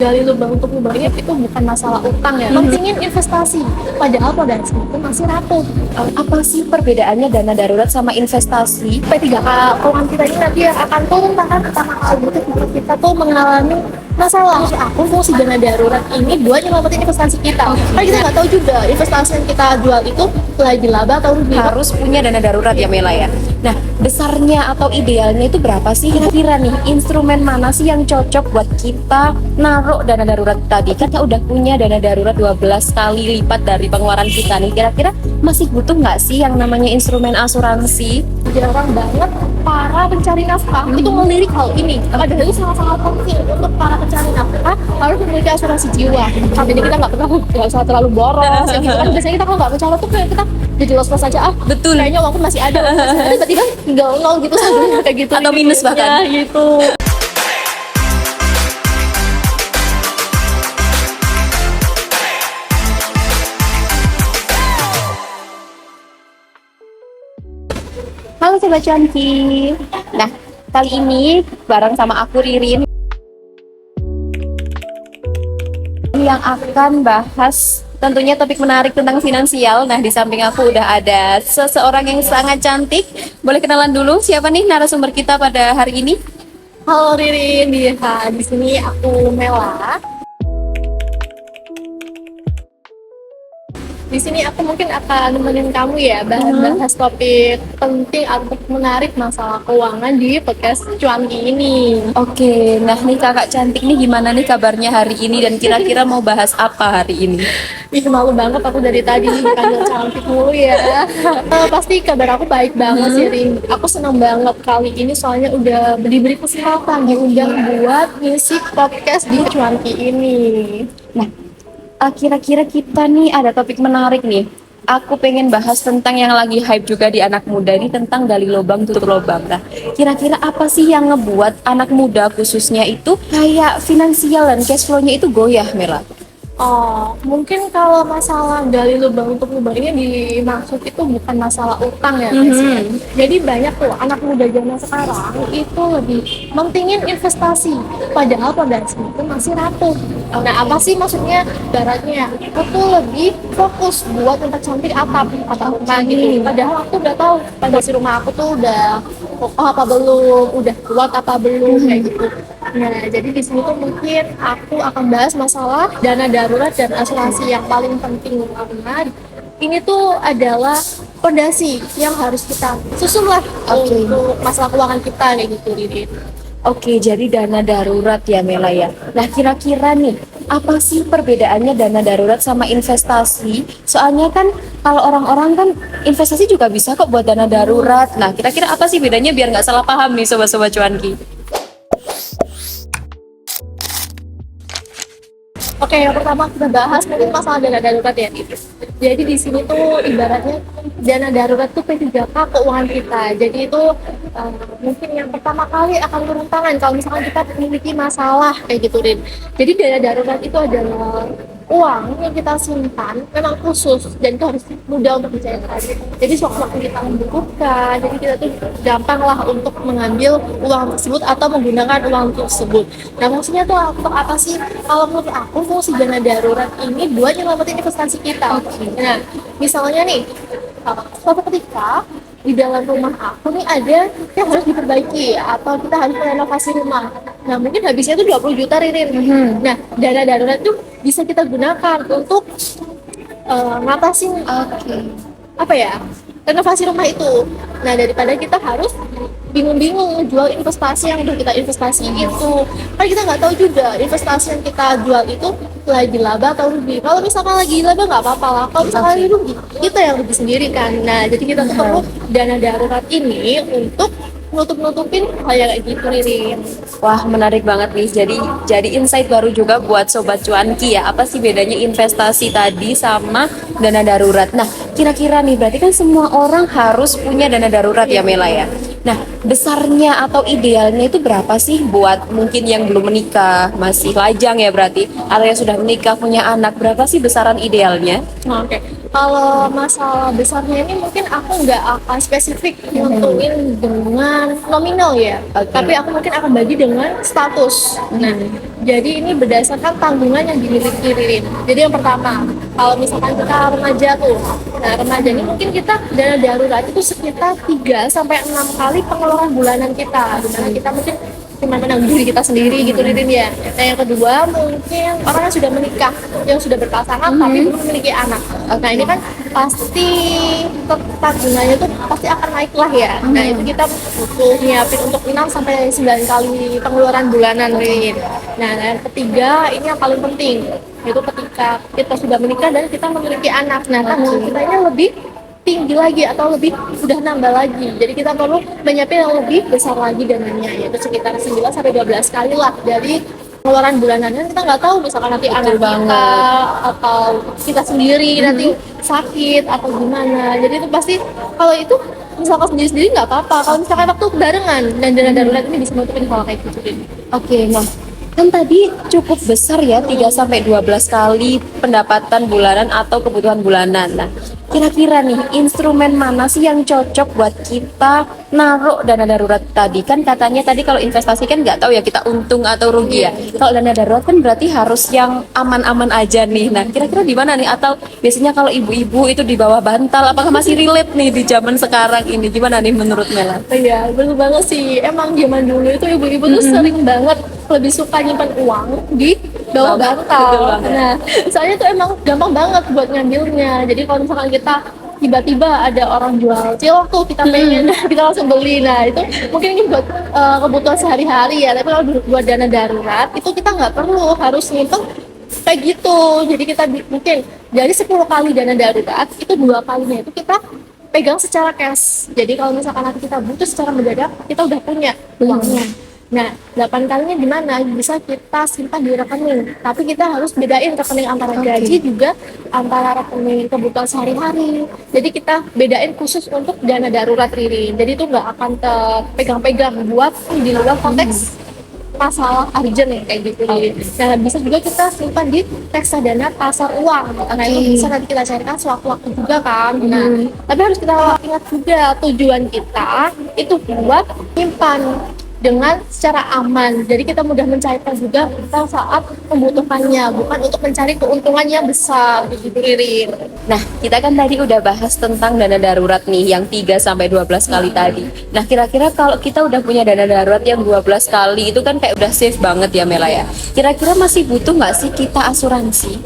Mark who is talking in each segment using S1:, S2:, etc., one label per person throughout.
S1: Gali lubang untuk lubang ini itu bukan masalah utang ya. Pentingin investasi. Padahal pondasi itu masih rapuh.
S2: Apa sih perbedaannya dana darurat sama investasi?
S1: P3K keuangan kita ini nanti akan turun bahkan pertama kali itu kita tuh mengalami masalah. Aku fungsi dana darurat ini buat nyelamatin investasi kita. Karena kita nggak tahu juga investasi yang kita jual itu lagi laba atau rugi.
S2: Harus punya dana darurat ya Mela ya. Nah, besarnya atau idealnya itu berapa sih? Kira-kira nih, instrumen mana sih yang cocok buat kita naruh dana darurat tadi? Kita udah punya dana darurat 12 kali lipat dari pengeluaran kita nih. Kira-kira masih butuh nggak sih yang namanya instrumen asuransi?
S1: Jarang banget para pencari nafkah itu melirik hal ini. Padahal itu sangat-sangat penting untuk para pencari nafkah harus memiliki asuransi jiwa. Jadi kita nggak usah terlalu boros. Ya gitu kan biasanya kita kalau nggak mencolok tuh kayak kita jadi los-los aja.
S2: Betul.
S1: Kayaknya uangku masih ada. Tapi tiba-tiba tinggal nol gitu sebenarnya kayak gitu.
S2: Atau minus bahkan.
S1: Ya, gitu.
S2: Halo Sobat Cuanki. Nah, kali ini bareng sama aku Ririn yang akan bahas tentunya topik menarik tentang finansial. Nah, di samping aku udah ada seseorang yang sangat cantik. Boleh kenalan dulu siapa nih narasumber kita pada hari ini?
S1: Halo Ririn, di sini aku Mela. Di sini aku mungkin akan nemenin kamu ya bahas topik penting atau menarik masalah keuangan di podcast Cuanki ini.
S2: Oke, nah nih kakak cantik nih gimana nih kabarnya hari ini dan kira-kira mau bahas apa hari ini?
S1: Ih, malu banget aku dari tadi dipanggil cantik mulu ya. Pasti kabar aku baik banget sih, Rin. Aku senang banget kali ini soalnya udah diberi kesempatan diundang buat ngisi podcast di Cuanki ini.
S2: Nah, kira-kira kita nih ada topik menarik nih. Aku pengen bahas tentang yang lagi hype juga di anak muda ini tentang gali lubang tutup lubang. Nah, kira-kira apa sih yang ngebuat anak muda khususnya itu kayak finansial dan cash flow-nya itu goyah, Mela?
S1: Oh, mungkin kalau masalah gali lubang untuk lubang ini dimaksud itu bukan masalah utang ya, guys. Jadi banyak tuh anak muda zaman sekarang itu lebih mentingin investasi, padahal pondasi itu masih rapuh. Nah, apa sih maksudnya? Baratnya aku tuh lebih fokus buat mempercantik atap rumah gitu. Padahal aku udah tahu pondasi rumah aku tuh udah kokoh apa belum, udah kuat apa belum kayak gitu. Nah, jadi di sini tuh mungkin aku akan bahas masalah dana darurat dan asuransi yang paling penting karena ini tuh adalah fondasi yang harus kita susun lah untuk masalah keuangan kita kayak gitu, Didi.
S2: Oke, jadi dana darurat ya Mela ya. Nah, kira-kira nih apa sih perbedaannya dana darurat sama investasi? Soalnya kan kalau orang-orang kan investasi juga bisa kok buat dana darurat. Nah, kira-kira apa sih bedanya biar nggak salah paham nih sobat-sobat cuanki?
S1: Oke, yang pertama kita bahas mungkin masalah dana darurat ya. Jadi di sini tuh ibaratnya dana darurat tuh P3K keuangan kita. Jadi itu mungkin yang pertama kali akan turun tangan kalau misalkan kita memiliki masalah kayak gitu, Rin. Jadi dana darurat itu adalah uang yang kita simpan memang khusus dan itu harus mudah untuk dicairkan. Jadi sewaktu kita membutuhkan, jadi kita tuh gampang lah untuk mengambil uang tersebut atau menggunakan uang tersebut. Nah, maksudnya tuh untuk apa sih? Kalau menurut aku fungsi dana darurat ini buat nyelamatin investasi kita. Nah, misalnya nih, suatu ketika di dalam rumah aku nih ada yang harus diperbaiki atau kita harus renovasi rumah. Nah, mungkin habisnya tuh 20 juta, Ririn. Nah, dana darurat tuh bisa kita gunakan untuk ngatasin apa ya, renovasi rumah itu. Nah, daripada kita harus bingung-bingung jual investasi yang udah kita investasi itu, kan kita nggak tahu juga investasi yang kita jual itu lagi laba atau rugi. Kalau misalkan lagi laba nggak apa-apa lah, kalau misalkan lagi rugi kita yang rugi sendiri kan. Nah, jadi kita tuh perlu dana darurat ini untuk nutup-nutupin hal yang kayak gitu, Ririn.
S2: Wah, menarik banget nih. Jadi insight baru juga buat sobat cuanki ya. Apa sih bedanya investasi tadi sama dana darurat? Nah, kira-kira nih berarti kan semua orang harus punya dana darurat ya Mela ya. Nah, besarnya atau idealnya itu berapa sih buat mungkin yang belum menikah, masih lajang ya berarti, atau yang sudah menikah punya anak, berapa sih besaran idealnya?
S1: Oke. Kalau masalah besarnya ini mungkin aku nggak akan spesifik nentuin dengan nominal ya, tapi aku mungkin akan bagi dengan status. Nah, jadi ini berdasarkan tanggungan yang dimiliki Ririn. Jadi yang pertama, kalau misalkan kita remaja tuh, nah remaja ini mungkin kita dana darurat itu sekitar 3 sampai 6 kali pengeluaran bulanan kita, dimana kita mungkin cuma menanggung diri kita sendiri gitu Ririn ya. Nah yang kedua mungkin orang yang sudah menikah, yang sudah berpasangan tapi belum memiliki anak. Nah ini kan pasti tanggungannya tuh pasti akan naik lah ya. Nah itu kita butuh nyiapin untuk 6 sampai 9 kali pengeluaran bulanan Ririn. Nah yang ketiga ini yang paling penting, yaitu ketika kita sudah menikah dan kita memiliki anak. Nah tanggungan kita ini lebih tinggi lagi atau lebih udah nambah lagi. Jadi kita perlu menyiapin yang lebih besar lagi dananya, yaitu sekitar 9 sampai 12 kali lah dari pengeluaran bulanannya. Kita nggak tahu misalkan nanti anak kita atau kita sendiri nanti sakit atau gimana. Jadi itu pasti kalau itu misalkan sendiri-sendiri nggak apa-apa. Kalau misalkan waktu barengan dan dana darurat ini bisa nutupin hal kayak gitu.
S2: Oke, nah kan tadi cukup besar ya 3 sampai 12 kali pendapatan bulanan atau kebutuhan bulanan. Nah, kira-kira nih instrumen mana sih yang cocok buat kita naruh dana darurat tadi? Kan katanya tadi kalau investasi kan nggak tahu ya kita untung atau rugi ya. Kalau dana darurat kan berarti harus yang aman-aman aja nih. Nah, kira-kira di mana nih? Atau biasanya kalau ibu-ibu itu di bawah bantal, apakah masih relate nih di zaman sekarang ini? Gimana nih menurut Mela?
S1: Iya, betul banget sih. Emang zaman dulu itu ibu-ibu tuh sering banget lebih suka nyimpan uang di bawah bantal. Nah, soalnya tuh emang gampang banget buat ngambilnya. Jadi kalau misalkan kita tiba-tiba ada orang jual cilok tuh kita pengen, kita langsung beli. Nah itu mungkin ini buat kebutuhan sehari-hari ya. Tapi kalau buat dana darurat itu kita nggak perlu harus nyimpen kayak gitu. Jadi kita mungkin dari 10 kali dana darurat itu 2 kalinya itu kita pegang secara cash. Jadi kalau misalkan nanti kita butuh secara mendadak, kita udah punya uangnya. Nah, 8 kalinya gimana? Bisa kita simpan di rekening. Tapi kita harus bedain rekening antara gaji juga antara rekening kebutuhan sehari-hari. Jadi kita bedain khusus untuk dana darurat Ririn. Jadi itu nggak akan terpegang-pegang buat di luar konteks masalah urgent yang kayak gitu. Nah, bisa juga kita simpan di reksadana pasar uang. Karena itu bisa nanti kita cairkan sewaktu-waktu juga kan. Nah, tapi harus kita ingat juga tujuan kita itu buat simpan dengan secara aman. Jadi kita mudah mencairkan juga kita saat membutuhkannya, bukan untuk mencari keuntungan yang besar gitu Ririn.
S2: Nah, kita kan tadi udah bahas tentang dana darurat nih yang 3 sampai 12 kali tadi. Nah, kira-kira kalau kita udah punya dana darurat yang 12 kali itu kan kayak udah safe banget ya Mela ya. Kira-kira masih butuh nggak sih kita asuransi?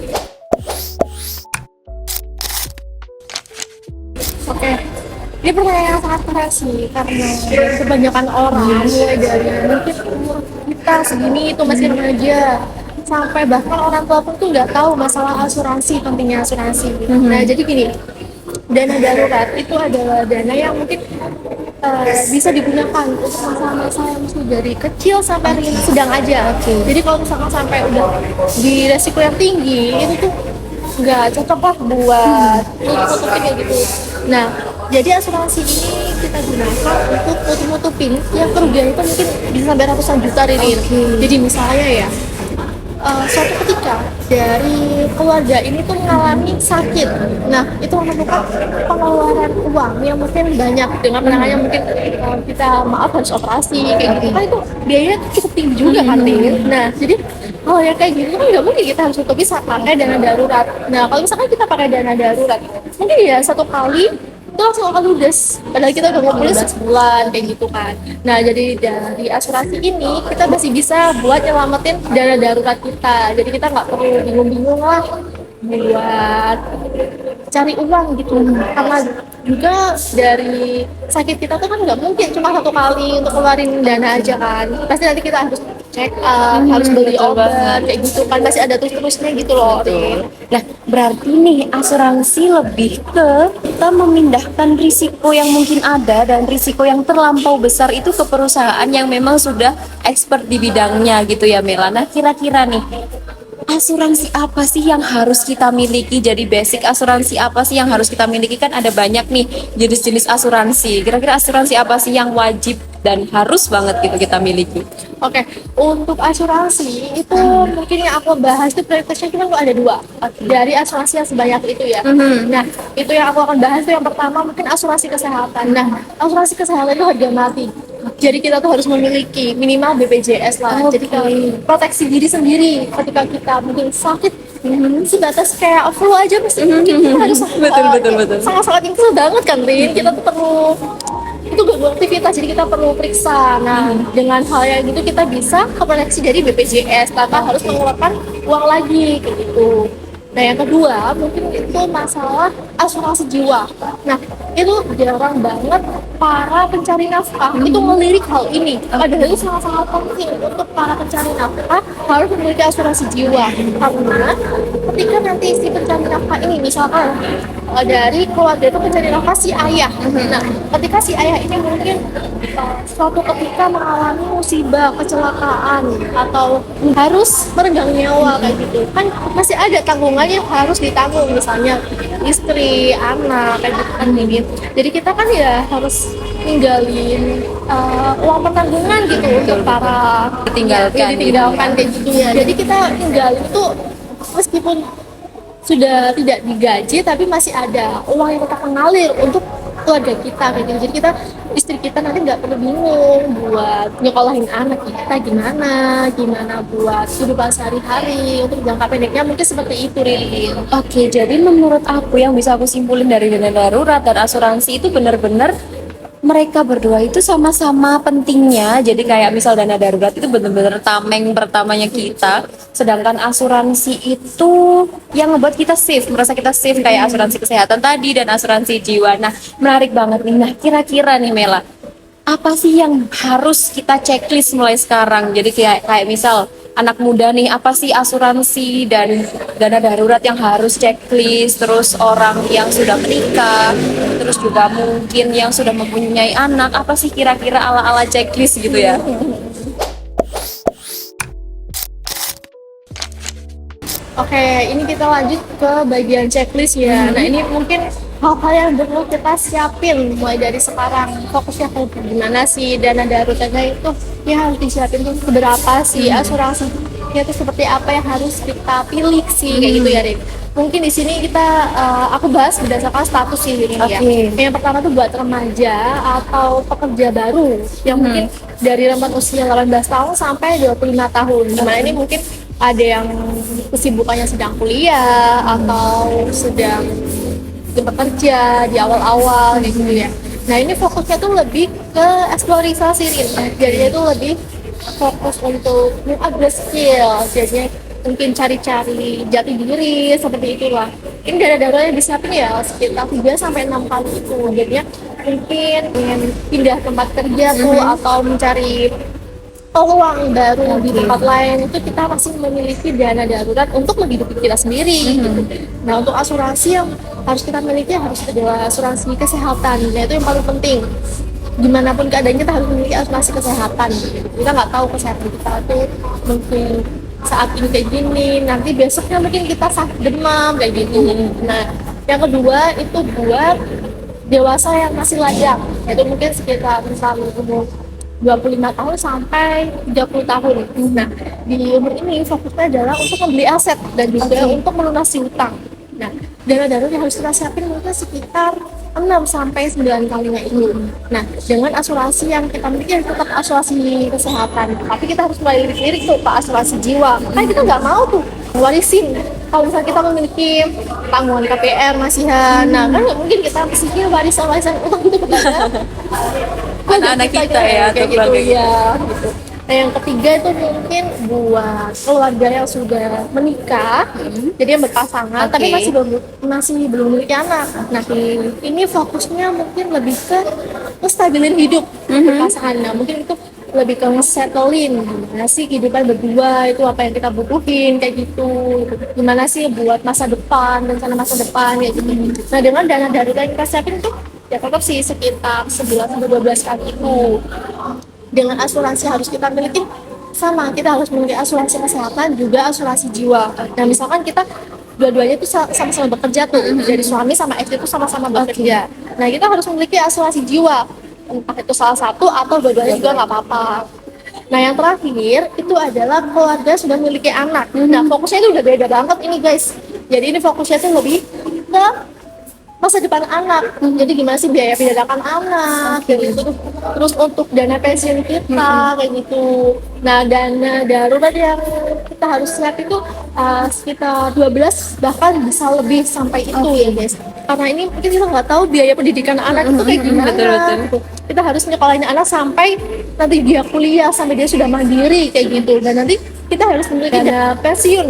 S1: Oke. Ini pertanyaan yang sangat keras sih, karena kebanyakan orang mulai dari mungkin umur kita segini itu masih remaja, sampai bahkan orang tua pun tuh nggak tahu masalah asuransi, pentingnya asuransi. Nah jadi gini, dana darurat itu adalah dana yang mungkin bisa digunakan untuk masa-masa yang mesti dari kecil sampai sedang aja. Jadi kalau misalkan sampai udah di resiko yang tinggi, itu tuh nggak cocok lah buat nutupin kayak gitu. Nah, jadi asuransi ini kita gunakan untuk nutupin yang kerugian itu mungkin bisa sampai ratusan juta Ririn. Jadi misalnya ya, suatu ketika dari keluarga ini tuh mengalami sakit. Nah, itu memerlukan pengeluaran uang yang mungkin banyak dengan penanganannya mungkin kita maaf harus operasi kayak gitu. Kan itu biayanya cukup tinggi juga kan, Rin. Nah, jadi kalau yang kayak gitu kan nggak mungkin kita harus tutupi saat pakai dana darurat. Nah, kalau misalkan kita pakai dana darurat, mungkin ya 1 kali itu langsung akan ludes, padahal kita udah ngumpulin sebulan kayak gitu kan. Nah jadi dari asuransi ini kita masih bisa buat nyelamatin dana darurat kita, jadi kita nggak perlu bingung-bingung lah buat cari uang gitu, karena juga dari sakit kita tuh kan nggak mungkin cuma 1 kali untuk keluarin dana aja kan, pasti nanti kita harus check up, harus beli obat kayak gitu kan, masih ada terus-terusnya gitu loh.
S2: Nah, berarti nih asuransi lebih ke kita memindahkan risiko yang mungkin ada dan risiko yang terlampau besar itu ke perusahaan yang memang sudah expert di bidangnya gitu ya Mela. Nah, kira-kira nih asuransi apa sih yang harus kita miliki? Jadi basic asuransi apa sih yang harus kita miliki? Kan ada banyak nih jenis-jenis asuransi. Kira-kira asuransi apa sih yang wajib dan harus banget gitu kita miliki?
S1: Oke, untuk asuransi itu mungkin yang aku bahas itu prioritasnya cuma ada dua dari asuransi yang sebanyak itu ya. Nah, itu yang aku akan bahas itu yang pertama mungkin asuransi kesehatan. Nah, asuransi kesehatan itu harga mati. Jadi kita tuh harus memiliki minimal BPJS lah. Jadi kalau proteksi diri sendiri ketika kita mungkin sakit sebatas kayak flu aja mesti mungkin kita harus
S2: Betul.
S1: sangat-sangat include banget kan Rin. Kita tuh perlu itu beraktivitas jadi kita perlu periksa. Nah dengan hal yang gitu kita bisa koneksi dari BPJS tanpa harus mengeluarkan uang lagi kayak gitu. Nah yang kedua mungkin itu masalah asuransi jiwa. Nah itu jarang banget para pencari nafkah itu melirik hal ini. Padahal itu sangat-sangat penting untuk para pencari nafkah harus memiliki asuransi jiwa karena ketika nanti si pencari nafkah ini misalkan dari keluarga itu pencari nafkah si ayah. Nah, ketika si ayah ini mungkin suatu ketika mengalami musibah, kecelakaan atau harus merenggang nyawa kayak gitu, kan masih ada tanggungan yang harus ditanggung misalnya istri, anak kayak gitu kan ini. Jadi kita kan ya harus ninggalin uang pertanggungan gitu untuk para ditinggalkan kayak gitu ya. Jadi kita ninggalin itu meskipun sudah tidak digaji tapi masih ada uang yang tetap mengalir untuk keluarga kita kayak gitu. Jadi kita istri kita nanti nggak perlu bingung buat nyekolahin anak kita gimana buat kehidupan sehari-hari untuk jangka pendeknya mungkin seperti itu Ririn.
S2: Oke, jadi menurut aku yang bisa aku simpulin dari dana darurat dan asuransi itu benar-benar mereka berdua itu sama-sama pentingnya. Jadi kayak misal dana darurat itu benar-benar tameng pertamanya kita, sedangkan asuransi itu yang ngebuat kita safe, merasa kita safe kayak asuransi kesehatan tadi dan asuransi jiwa. Nah, menarik banget nih. Nah, kira-kira nih Mela, apa sih yang harus kita checklist mulai sekarang? Jadi kayak misal anak muda nih, apa sih asuransi dan dana darurat yang harus checklist, terus orang yang sudah menikah, terus juga mungkin yang sudah mempunyai anak, apa sih kira-kira ala-ala checklist gitu ya?
S1: Oke, ini kita lanjut ke bagian checklist ya. Nah ini mungkin hal-hal yang perlu kita siapin mulai dari sekarang. Fokusnya ke gimana sih dana daruratnya itu ya harus disiapin tuh seberapa sih asuransinya itu seperti apa yang harus kita pilih sih kayak gitu ya Rin. Mungkin di sini aku bahas berdasarkan status sih ini ya. Yang pertama tuh buat remaja atau pekerja baru yang mungkin dari rentang usia 18 tahun sampai 25 tahun. Dimana ini mungkin ada yang kesibukannya sedang kuliah atau sedang bekerja di awal-awal kayak gitu ya. Nah ini fokusnya tuh lebih ke eksplorisasi Rin. Jadinya tuh lebih fokus untuk upgrade skill. Jadinya mungkin cari-cari jati diri seperti itulah. Ini dana-dananya disiapin ya sekitar 3 sampai 6 kali itu. Jadinya mungkin ingin pindah tempat kerja tuh atau mencari peluang baru di tempat lain itu kita masih memiliki dana darurat untuk menghidupi kita sendiri gitu. Nah untuk asuransi yang harus kita miliki harus adalah asuransi kesehatan. Nah itu yang paling penting. Gimana pun keadaannya kita harus memiliki asuransi kesehatan. Kita nggak tahu kesehatan kita tuh mungkin saat ini kayak gini, nanti besoknya mungkin kita sakit demam kayak gitu. Nah yang kedua itu buat dewasa yang masih layak, yaitu mungkin sekitar misalnya umur 25 tahun sampai 30 tahun. Nah, di umur ini fokusnya adalah untuk membeli aset dan juga untuk melunasi hutang. Nah, dana darurat yang harus kita siapin mungkin sekitar 6 sampai 9 kalinya itu. Nah, dengan asuransi yang kita miliki tetap asuransi kesehatan, tapi kita harus mulai lirik-lirik tuh Pak asuransi jiwa. Makanya kita nggak mau tuh warisin. Kalau misalnya kita memiliki tanggungan KPR masihan, nah kan nggak mungkin kita mesti warisan utang itu kepada
S2: Anak-anak kita ya,
S1: kayak gitu ya gitu. Nah yang ketiga itu mungkin buat keluarga yang sudah menikah, jadi yang berpasangan tapi masih belum memiliki anak. Nah ini fokusnya mungkin lebih ke stabilin hidup berpasangan. Nah mungkin itu lebih ke nge-settlein gimana sih kehidupan berdua itu apa yang kita butuhin kayak gitu, gimana sih buat masa depan, rencana masa depan kayak gitu. Nah dengan dana darurat yang kita siapin tuh ya tetap sih sekitar 11 sampai 12 kali itu. Dengan asuransi harus kita miliki sama, kita harus memiliki asuransi kesehatan juga asuransi jiwa. Nah misalkan kita dua-duanya itu sama-sama bekerja tuh, dari suami sama istri itu sama-sama bekerja. Nah kita harus memiliki asuransi jiwa entah itu salah satu atau dua-duanya juga nggak apa-apa. Nah yang terakhir itu adalah keluarga sudah memiliki anak. Nah fokusnya itu udah beda banget ini guys. Jadi ini fokusnya tuh lebih ke masa depan anak. Jadi gimana sih biaya pendidikan anak kayak gitu. Terus untuk dana pensiun kita kayak gitu. Nah dana darurat yang kita harus siap itu sekitar 12 bahkan bisa lebih sampai itu ya guys. Karena ini mungkin kita nggak tahu biaya pendidikan anak itu kayak gimana.
S2: Betul.
S1: Kita harus nyekolahin anak sampai nanti dia kuliah, sampai dia sudah mandiri kayak gitu. Dan nanti kita harus memiliki dana pensiun,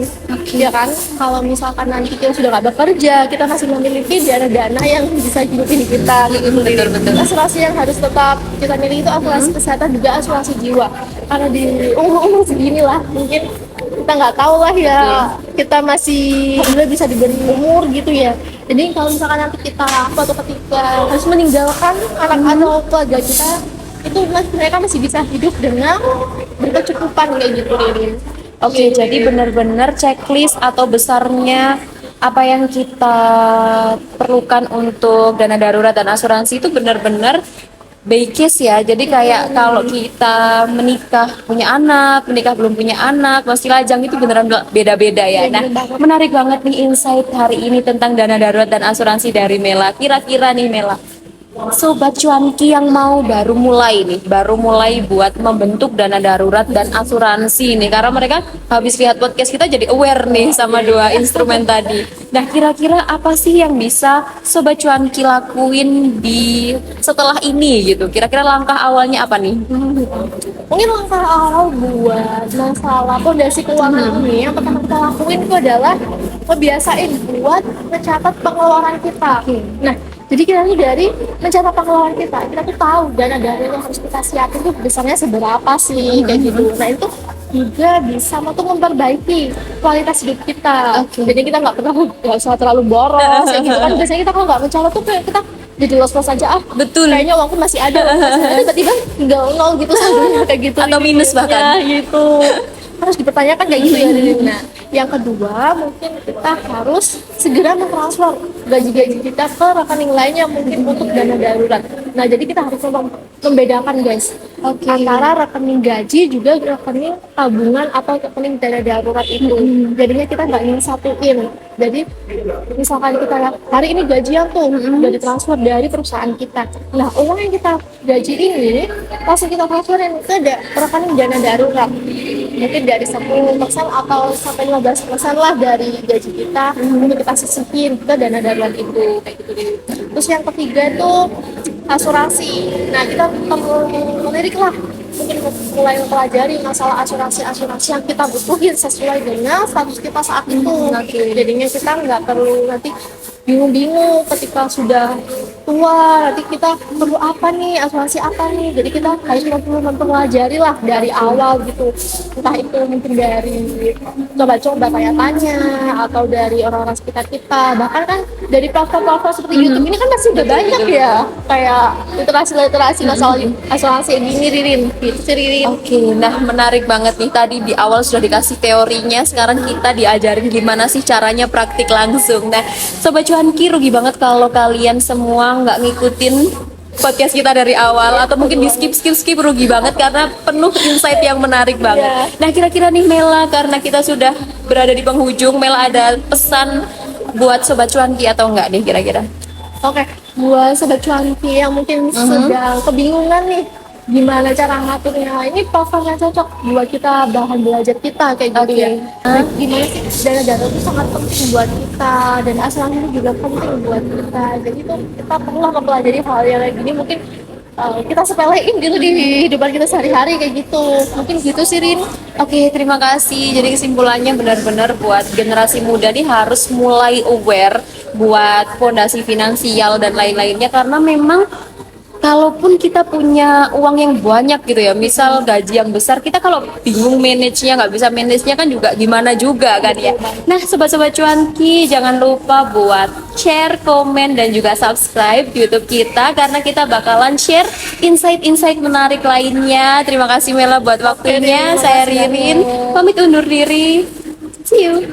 S1: ya kan? Kalau misalkan nanti kita sudah nggak bekerja, kita masih memiliki dana-dana yang bisa hidupin kita, kayak gitu.
S2: Betul.
S1: Asuransi yang harus tetap kita miliki itu asuransi kesehatan juga asuransi jiwa. Karena di umur segini lah, mungkin kita nggak tahu lah ya, kita masih alhamdulillah bisa diberi umur gitu ya. Jadi kalau misalkan nanti kita suatu ketika harus meninggalkan anak atau keluarga kita, itu mereka masih bisa hidup dengan berkecukupan kayak gitu Ririn.
S2: Oke, jadi benar-benar checklist atau besarnya apa yang kita perlukan untuk dana darurat dan asuransi itu benar-benar by case ya. Jadi kayak kalau kita menikah punya anak, menikah belum punya anak, masih lajang itu beneran beda-beda ya. Nah, menarik banget nih insight hari ini tentang dana darurat dan asuransi dari Mela. Kira-kira nih Mela, Sobat Cuanki yang mau baru mulai buat membentuk dana darurat dan asuransi nih, karena mereka habis lihat podcast kita jadi aware nih sama dua instrumen tadi. Nah, kira-kira apa sih yang bisa Sobat Cuanki lakuin di setelah ini gitu? Kira-kira langkah awalnya apa nih?
S1: Mungkin langkah awal buat masalah fondasi keuangan ini yang pertama kita lakuin itu adalah ngebiasain buat mencatat pengeluaran kita. Nah, jadi kita tuh dari mencatat pengeluaran kita tuh tahu dana darurat yang harus kita siapin tuh besarnya seberapa sih kayak gitu. Nah itu juga bisa untuk memperbaiki kualitas hidup kita. Jadi kita nggak usah terlalu boros kayak gitu kan. Biasanya kita kalau nggak mencatat tuh kayak kita jadi los-los aja
S2: Betul.
S1: kayaknya uangku masih ada, tiba-tiba tinggal nol gitu saldonya kayak gitu
S2: Atau minus bahkan.
S1: ya, gitu harus dipertanyakan kayak gitu ya. Nah yang kedua mungkin kita harus segera mentransfer gaji-gaji kita ke rekening lainnya mungkin untuk dana darurat. Nah jadi kita harus membedakan guys antara rekening gaji juga rekening tabungan atau rekening dana darurat itu. Jadinya kita nggak ingin satuin. Jadi misalkan kita hari ini gajian tuh udah ditransfer dari perusahaan kita. Nah uang yang kita gaji ini langsung kita transferin ke rekening dana darurat. Mungkin dari 10% atau sampai 15% lah dari gaji kita untuk kita sisihkan ke dana darurat itu kayak gitu deh. Terus yang ketiga itu asuransi. Nah kita perlu melirik lah, mungkin mulai mempelajari masalah asuransi yang kita butuhin sesuai dengan status kita saat itu. Jadinya kita nggak perlu nanti bingung-bingung ketika sudah tua, nanti kita perlu apa nih, asuransi apa nih. Jadi kita harus mempelajari lah dari awal gitu, entah itu mungkin dari coba-coba tanya-tanya atau dari orang-orang sekitar kita, bahkan kan dari platform-platform seperti YouTube ini kan masih udah banyak ya kayak literasi masalah asuransi gini Ririn gitu sih Ririn.
S2: Oke, nah menarik banget nih, tadi di awal sudah dikasih teorinya, sekarang kita diajarin gimana sih caranya praktik langsung. Nah Sobat Cuanki, rugi banget kalau kalian semua nggak ngikutin podcast kita dari awal atau mungkin di skip rugi banget karena penuh insight yang menarik banget. Nah kira-kira nih Mela, karena kita sudah berada di penghujung, Mela ada pesan buat Sobat Cuanki atau enggak nih kira-kira?
S1: Oke, buat Sobat Cuanki yang mungkin sedang kebingungan nih gimana cara ngaturnya, ini platform yang cocok buat kita, bahan belajar kita kayak gitu ya. Gimana sih dana darurat itu sangat penting buat kita dan asuransi itu juga penting buat kita. Jadi tuh kita perlu mempelajari hal yang kayak gini, mungkin kita sepelein gitu di kehidupan kita sehari-hari kayak gitu. Mungkin gitu sih Rin.
S2: Oke, terima kasih. Jadi kesimpulannya benar-benar buat generasi muda nih harus mulai aware buat fondasi finansial dan lain-lainnya, karena memang kalaupun kita punya uang yang banyak gitu ya, misal gaji yang besar, kita kalau bingung manage-nya, nggak bisa manage-nya kan juga gimana juga kan ya. Nah Sobat-Sobat Cuanki, jangan lupa buat share, komen, dan juga subscribe YouTube kita, karena kita bakalan share insight-insight menarik lainnya. Terima kasih Mela buat waktunya. Saya Ririn, pamit undur diri. See you.